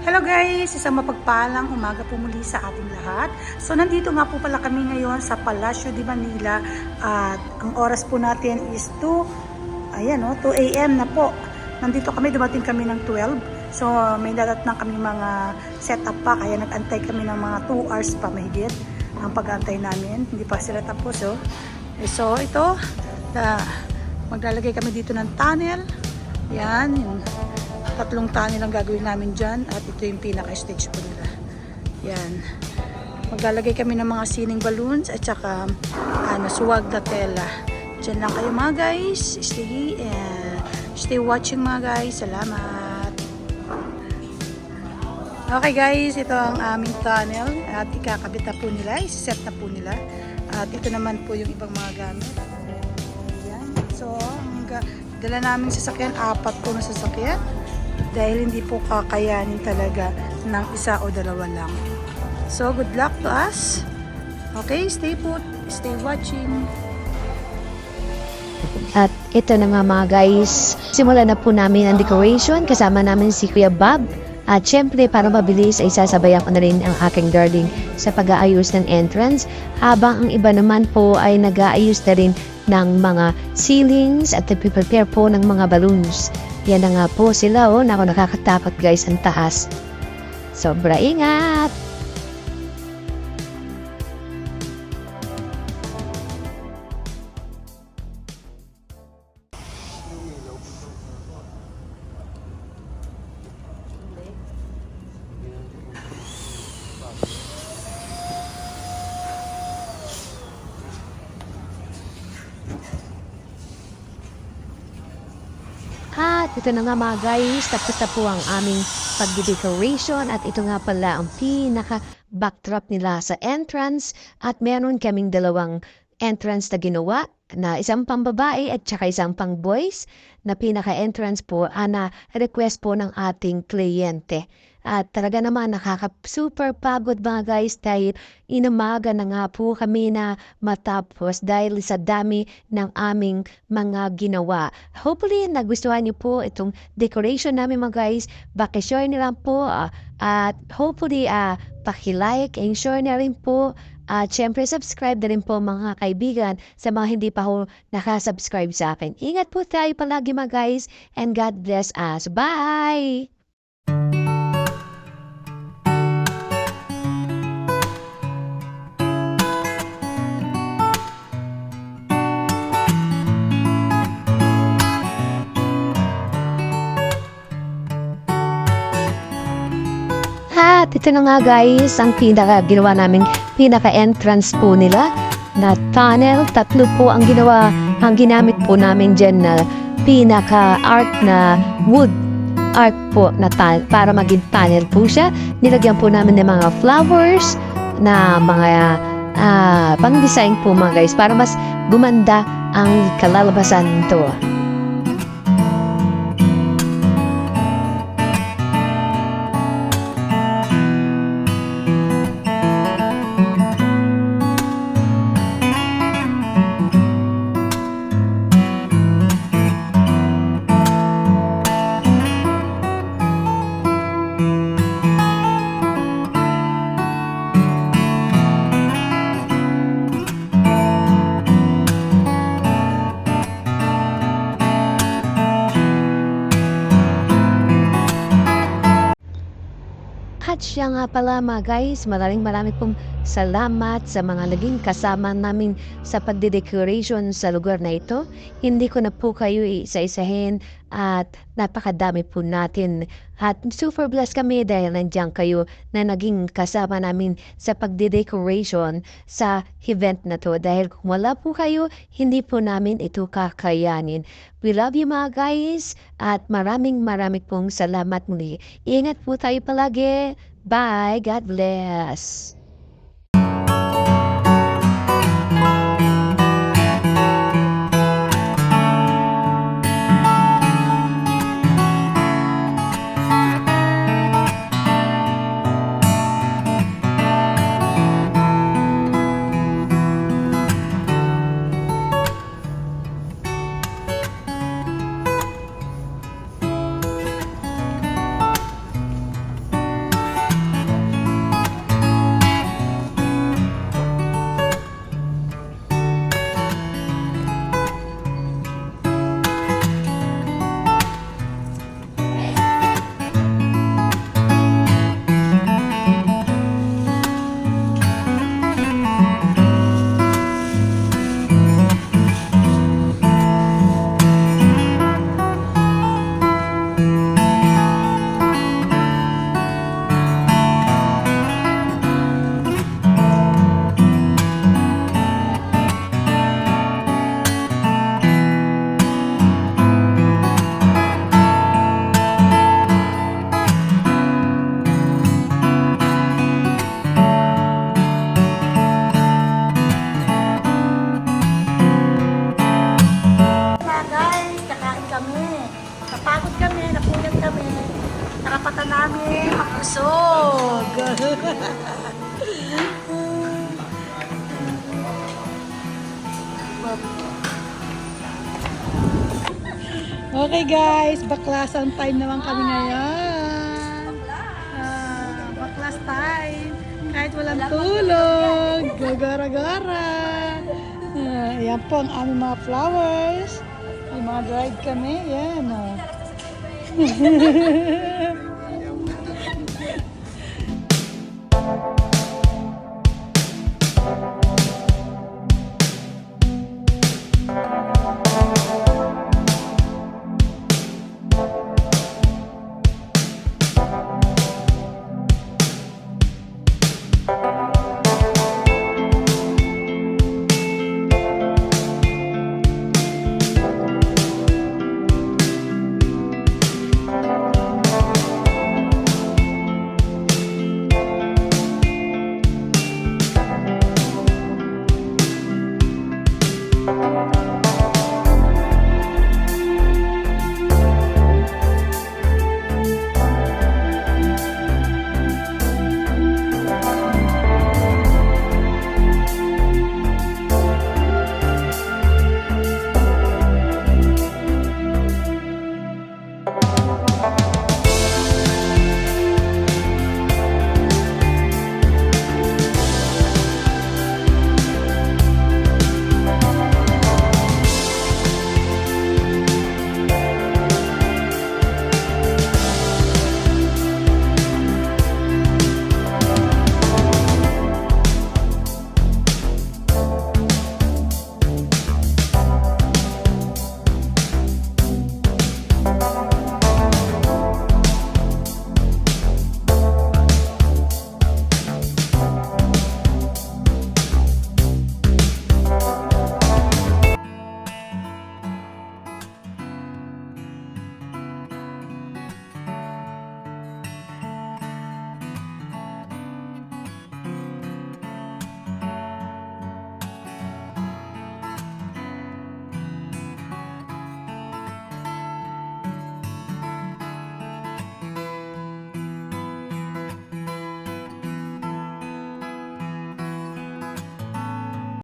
Hello guys! Isang mapagpalang umaga po muli sa ating lahat. So nandito nga po pala kami ngayon sa Palacio de Manila at ang oras po natin is 2 a.m. na po. Nandito kami, dumating kami ng 12. So may dadatnan kami mga setup pa kaya nag-antay kami ng mga 2 hours pa mahigit ang pag-antay namin. Hindi pa sila tapos oh. So ito, maglalagay kami dito ng tunnel. Yan, yung 3 tunnel ang gagawin namin dyan at ito yung pinaka-stage po nila. Yan. Maglalagay kami ng mga sining balloons at saka suwag na tela. Dyan lang kayo mga guys. Stay watching mga guys. Salamat. Okay guys, ito ang aming tunnel at ikakabit na po nila. Isiset na po nila. At ito naman po yung ibang mga gamit. Yan. So, dala namin sasakyan, 4 po na sasakyan. Dahil hindi po kakayanin talaga ng 1 o 2 lang. So, good luck to us. Okay, stay put, stay watching. At ito na nga mga guys, simulan na po namin ang decoration kasama namin si Kuya Bob. At syempre para mabilis ay sasabayan ko na rin ang aking darling sa pag-aayos ng entrance. Habang ang iba naman po ay nag-aayos na rin ng mga ceilings at nag-prepare po ng mga balloons. Yan na nga po sila oh, naku nakakatakot guys ang taas. Sobra ingat! At ito na nga mga guys, tapos na po ang aming pag-decoration at ito nga pala ang pinaka-backdrop nila sa entrance at meron kaming 2 entrance na ginawa na isang pang-babae at saka isang pang-boys na pinaka-entrance po na request po ng ating kliyente. At talaga naman nakaka-super pagod mga guys dahil inamaga na nga po kami na matapos dahil sa dami ng aming mga ginawa. Hopefully nagustuhan niyo po itong decoration namin mga guys. Pakishare niyo lang po at hopefully pakilike and share na rin po. At syempre subscribe na rin po mga kaibigan sa mga hindi pa ho nakasubscribe sa akin. Ingat po tayo palagi mga guys and God bless us. Bye! At ito na nga guys, ang ginawa namin pinaka-entrance po nila na tunnel. 3 po ang ginamit po namin dyan na pinaka-art na wood art po na para maging tunnel po siya. Nilagyan po namin ng mga flowers na mga pang-design po mga guys para mas gumanda ang kalalabasan nito. At siya nga pala mga guys, maraming pong salamat sa mga naging kasama namin sa pagde-decoration sa lugar na ito. Hindi ko na po kayo isa-isahin at napakadami po natin. At super blessed kami dahil nandiyan kayo na naging kasama namin sa pagde-decoration sa event na to. Dahil kung wala po kayo, hindi po namin ito kakayanin. We love you mga guys at maraming pong salamat muli. Ingat po tayo palagi. Bye. God bless. karapatan namin makusog. Okay guys, baklasan time naman kami ngayon. Baklas time. Kahit walang tulog. Gagara-gara. Yan po ang aming mga flowers. May mga dried kami. Yan.